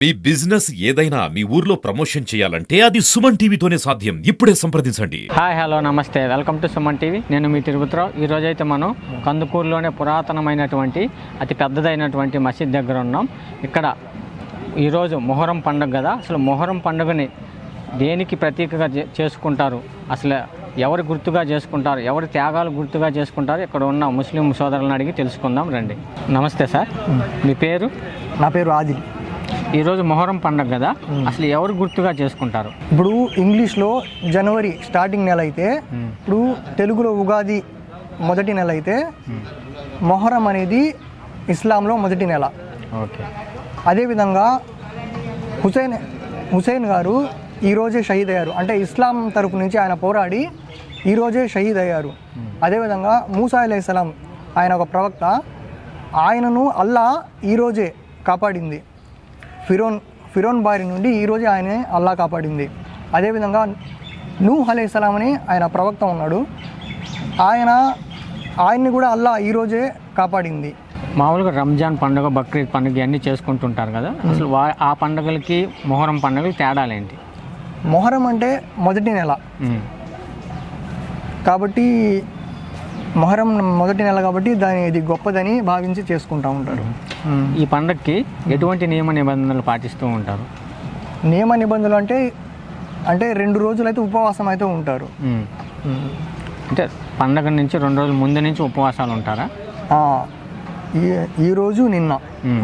మీ business ఏదైనా మీ ఊర్లో promotion చేయాలంటే అది సుమన్ టీవీతోనే సాధ్యం. ఇప్పుడే సంప్రదించండి. హాయ్ హలో నమస్తే, వెల్కమ్ టు సుమన్ టీవీ. నేను మీ తిరుపతిరావు. ఈరోజైతే మనం కందుకూరులోనే పురాతనమైనటువంటి అతి పెద్దదైనటువంటి మసీద్ దగ్గర ఉన్నాం. ఇక్కడ ఈరోజు మొహరం పండుగ కదా. అసలు మొహరం పండుగని దేనికి ప్రతీకగా చేసుకుంటారు, అసలు ఎవరి గుర్తుగా చేసుకుంటారు, ఎవరి త్యాగాలు గుర్తుగా చేసుకుంటారు, ఇక్కడ ఉన్న ముస్లిం సోదరులను అడిగి తెలుసుకుందాం రండి. నమస్తే సార్, మీ పేరు? నా పేరు ఆదిల్. ఈరోజు మొహరం పండుగ కదా, అసలు ఎవరు గుర్తుగా చేసుకుంటారు? ఇప్పుడు ఇంగ్లీష్లో జనవరి స్టార్టింగ్ నెల అయితే, ఇప్పుడు తెలుగులో ఉగాది మొదటి నెల అయితే, మొహరం అనేది ఇస్లాంలో మొదటి నెల. ఓకే. అదేవిధంగా హుసేన్ గారు ఈరోజే షహీద్ అయ్యారు. అంటే ఇస్లాం తరపు నుంచి ఆయన పోరాడి ఈరోజే షహీద్ అయ్యారు. అదేవిధంగా మూసా అలైహిస్సలాం ఆయన ఒక ప్రవక్త, ఆయనను అల్లా ఈరోజే కాపాడింది. ఫిరోన్ బారి నుండి ఈరోజే ఆయనే అల్లా కాపాడింది. అదేవిధంగా నూహ్ అలైహిస్సలాం అని ఆయన ప్రవక్త ఉన్నాడు, ఆయన్ని కూడా అల్లా ఈరోజే కాపాడింది. మామూలుగా రంజాన్ పండుగ, బక్రీద్ పండుగ అన్నీ చేసుకుంటుంటారు కదా, అసలు ఆ పండుగలకి మొహరం పండుగలకి తేడాలేంటి? మొహరం అంటే మొదటి నెల కాబట్టి, మొహరం మొదటి నెల కాబట్టి ఇది గొప్పదని భావించి చేసుకుంటూ ఉంటారు. ఈ పండుగకి ఎటువంటి నియమ నిబంధనలు పాటిస్తూ ఉంటారు? నియమ నిబంధనలు అంటే 2 రోజులు అయితే ఉపవాసం అయితే ఉంటారు. అంటే పండగ నుంచి 2 రోజుల ముందు నుంచి ఉపవాసాలు ఉంటారా? ఈ రోజు నిన్న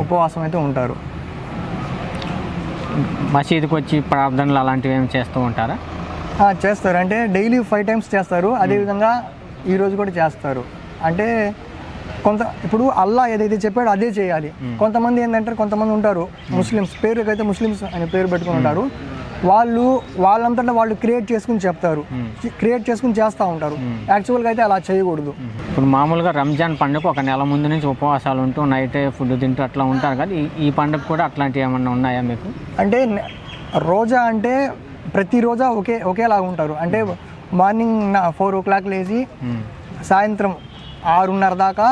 ఉపవాసం అయితే ఉంటారు. మసీదుకి వచ్చి ప్రార్థనలు అలాంటివి ఏమి చేస్తూ ఉంటారా? చేస్తారు. అంటే డైలీ 5 టైమ్స్ చేస్తారు. అదేవిధంగా ఈరోజు కూడా చేస్తారు. అంటే ఇప్పుడు అల్లా ఏదైతే చెప్పాడో అదే చేయాలి. కొంతమంది ఏంటంటే, కొంతమంది ఉంటారు ముస్లిమ్స్, పేరుకైతే ముస్లిమ్స్ అని పేరు పెట్టుకుని ఉంటారు, వాళ్ళంతటా వాళ్ళు క్రియేట్ చేసుకుని చెప్తారు, క్రియేట్ చేసుకుని చేస్తూ ఉంటారు. యాక్చువల్గా అయితే అలా చేయకూడదు. ఇప్పుడు మామూలుగా రంజాన్ పండుగ 1 నెల ముందు నుంచి ఉపవాసాలు ఉంటూ నైటే ఫుడ్ తింటూ అట్లా ఉంటారు కదా, ఈ పండుగ కూడా అట్లాంటివి ఏమన్నా ఉన్నాయా మీకు? అంటే రోజా అంటే ప్రతి రోజా ఒకేలాగా ఉంటారు. అంటే మార్నింగ్ 4 o'clock లేచి సాయంత్రం 6:30 దాకా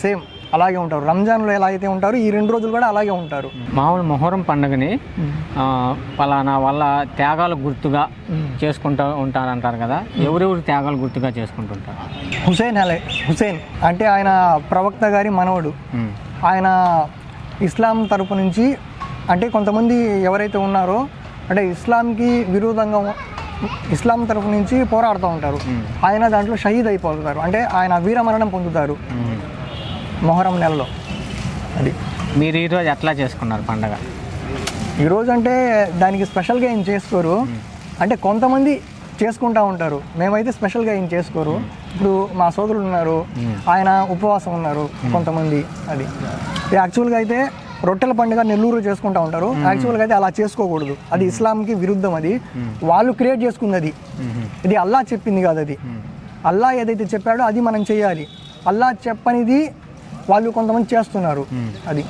సేమ్ అలాగే ఉంటారు. రంజాన్లో ఎలా అయితే ఉంటారు, ఈ 2 రోజులు కూడా అలాగే ఉంటారు. మామూలు మొహరం పండుగని పలానా వాళ్ళ త్యాగాలు గుర్తుగా చేసుకుంటూ ఉంటారంటారు కదా, ఎవరెవరు త్యాగాలు గుర్తుగా చేసుకుంటుంటారు? హుసేన్ అంటే ఆయన ప్రవక్త గారి మనవడు. ఆయన ఇస్లాం తరపు నుంచి, అంటే కొంతమంది ఎవరైతే ఉన్నారో అంటే ఇస్లాంకి విరోధంగా ఇస్లాం తరపు నుంచి పోరాడుతూ ఉంటారు, ఆయన దాంట్లో షహీద్ అయిపోతారు. అంటే ఆయన వీరమరణం పొందుతారు మొహరం నెలలో. అది మీరు ఈరోజు ఎట్లా చేసుకున్నారు పండగ? ఈరోజు అంటే దానికి స్పెషల్గా ఏం చేసుకోరు, అంటే కొంతమంది చేసుకుంటూ ఉంటారు. మేమైతే స్పెషల్గా ఏం చేసుకోరు. ఇప్పుడు మా సోదరులు ఉన్నారు, ఆయన ఉపవాసం ఉన్నారు కొంతమంది. అది యాక్చువల్గా అయితే రొట్టెల పండుగ నెల్లూరు చేసుకుంటూ ఉంటారు. యాక్చువల్గా అయితే అలా చేసుకోకూడదు, అది ఇస్లాంకి విరుద్ధం. అది వాళ్ళు క్రియేట్ చేసుకున్నది, ఇది అల్లా చెప్పింది కాదు. అది అల్లా ఏదైతే చెప్పాడో అది మనం చేయాలి. అల్లా చెప్పనిది వాళ్ళు కొంతమంది చేస్తున్నారు. అది